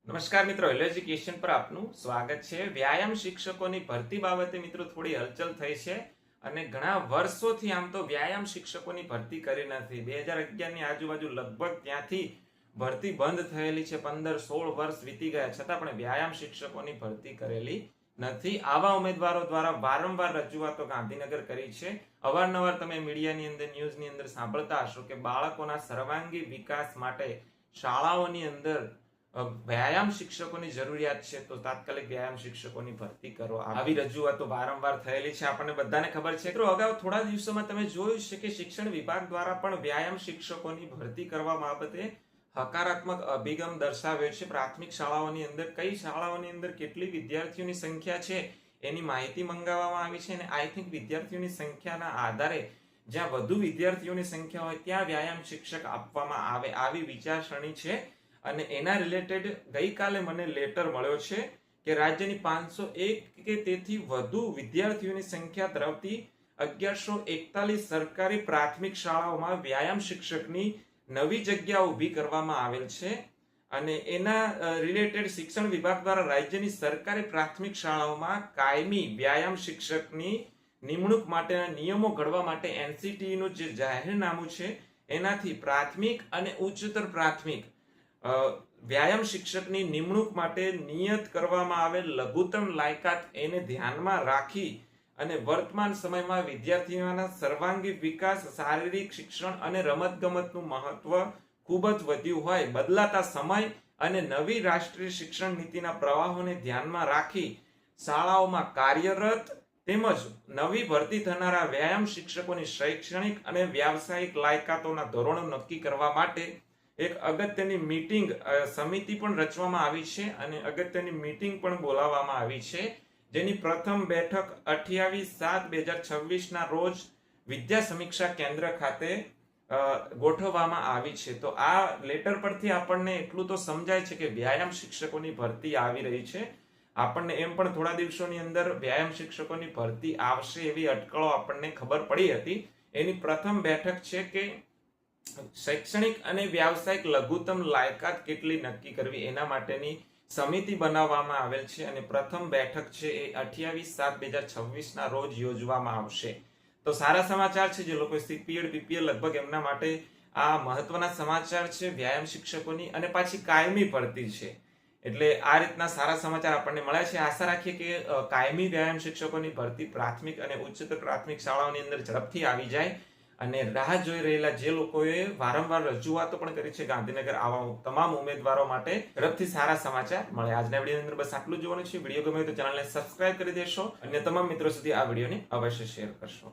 નમસ્કાર મિત્રો, hello education પર આપનું સ્વાગત છે। વ્યાયામ શિક્ષકોની ભરતી બાબતે મિત્રો થોડી હલચલ થઈ છે અને ઘણા વર્ષોથી આમ તો વ્યાયામ શિક્ષકોની ભરતી કરી નથી। 2011 ની આજુબાજુ લગભગ ત્યાંથી ભરતી બંધ થયેલી છે। 15-16 વર્ષ વીતી ગયા છતાં પણ વ્યાયામ શિક્ષકોની ભરતી કરેલી નથી। આવા ઉમેદવારો દ્વારા વારંવાર રજૂઆતો ગાંધીનગર કરી છે। અવારનવાર તમે મીડિયાની અંદર ન્યૂઝની અંદર સાંભળતા હશો કે બાળકોના સર્વાંગી વિકાસ માટે શાળાઓની અંદર વ્યાયામ શિક્ષકોની જરૂરિયાત છે, તો તાત્કાલિક વ્યાયામ શિક્ષકોની ભરતી કરો। આવી રજૂઆતો વારંવાર થયેલી છે, આપણને બધાને ખબર છે। તો અગાઉ થોડા દિવસોમાં તમે જોયું છે કે શિક્ષણ વિભાગ દ્વારા પણ વ્યાયામ શિક્ષકોની ભરતી કરવા બાબતે હકારાત્મક અભિગમ દર્શાવ્યો છે। પ્રાથમિક શાળાઓની અંદર કઈ શાળાઓની અંદર કેટલી વિદ્યાર્થીઓની સંખ્યા છે એની માહિતી મંગાવવામાં આવી છે અને આઈ થિંક વિદ્યાર્થીઓની સંખ્યાના આધારે જ્યાં વધુ વિદ્યાર્થીઓની સંખ્યા હોય ત્યાં વ્યાયામ શિક્ષક આપવામાં આવે, આવી વિચારસરણી છે। અને એના રિલેટેડ ગઈકાલે મને લેટર મળ્યો છે કે રાજ્યની 501 કે તેથી વધુ વિદ્યાર્થીઓની સંખ્યા ધરાવતી 1141 સરકારી પ્રાથમિક શાળાઓમાં વ્યાયામ શિક્ષકની નવી જગ્યા ઊભી કરવામાં આવેલ છે અને એના રિલેટેડ શિક્ષણ વિભાગ દ્વારા રાજ્યની સરકારી પ્રાથમિક શાળાઓમાં કાયમી વ્યાયામ શિક્ષકની નિમણૂક માટેના નિયમો ઘડવા માટે એનસીટી નું જે જાહેરનામું છે એનાથી પ્રાથમિક અને ઉચ્ચતર પ્રાથમિક વ્યાયામ શિક્ષકની નિમણૂક માટે નિયત કરવામાં આવેલ લઘુત્તમ લાયકાત એને ધ્યાનમાં રાખી અને વર્તમાન સમયમાં વિદ્યાર્થીઓના સર્વાંગી વિકાસ, શારીરિક શિક્ષણ અને રમતગમતનું મહત્વ ખૂબ જ વધ્યું હોય, બદલાતા સમય અને નવી રાષ્ટ્રીય શિક્ષણ નીતિના પ્રવાહોને ધ્યાનમાં રાખી શાળાઓમાં કાર્યરત તેમજ નવી ભરતી થનારા વ્યાયામ શિક્ષકોની શૈક્ષણિક અને વ્યાવસાયિક લાયકાતોના ધોરણો નક્કી કરવા માટે એક અગત્યની મીટિંગ સમિતિ પણ રચવામાં આવી છે અને અગત્યની મીટિંગ પણ બોલાવવામાં આવી છે, જેની પ્રથમ બેઠક 28/7/2026 ના રોજ વિદ્યા સમીક્ષા કેન્દ્ર ખાતે ગોઠવવામાં આવી છે। તો આ લેટર પરથી આપણને એટલું તો સમજાય છે કે વ્યાયામ શિક્ષકોની ભરતી આવી રહી છે। આપણને એમ પણ થોડા દિવસોની અંદર વ્યાયામ શિક્ષકોની ભરતી આવશે એવી અટકળો આપણને ખબર પડી હતી। એની પ્રથમ બેઠક છે કે શૈક્ષણિક અને વ્યાવસાયિક લઘુત્તમ લાયકાત કેટલી નક્કી કરવી એના માટેની સમિતિ બનાવવામાં આવેલ છે અને પ્રથમ બેઠક છે એ 28/7/2026 ના રોજ યોજવામાં આવશે। તો સારા સમાચાર છે, જે લોકો સીપીએડ બીપીએલ લગભગ એમના માટે આ મહત્વના સમાચાર છે વ્યાયામ શિક્ષકોની, અને પાછી કાયમી ભરતી છે, એટલે આ રીતના સારા સમાચાર આપણને મળ્યા છે। આશા રાખીએ કે કાયમી વ્યાયામ શિક્ષકોની ભરતી પ્રાથમિક અને ઉચ્ચતર પ્રાથમિક શાળાઓની અંદર ઝડપથી આવી જાય અને રાહ જોઈ રહેલા જે લોકોએ વારંવાર રજૂઆતો પણ કરી છે ગાંધીનગર, આવા તમામ ઉમેદવારો માટે ઝડપથી સારા સમાચાર મળે। આજના વિડીયોની અંદર બસ આટલું જોવાનું છે। વિડીયો ગમે તો ચેનલને સબસ્ક્રાઇબ કરી દેશો અને તમામ મિત્રો સુધી આ વિડીયોને અવશ્ય શેર કરશો।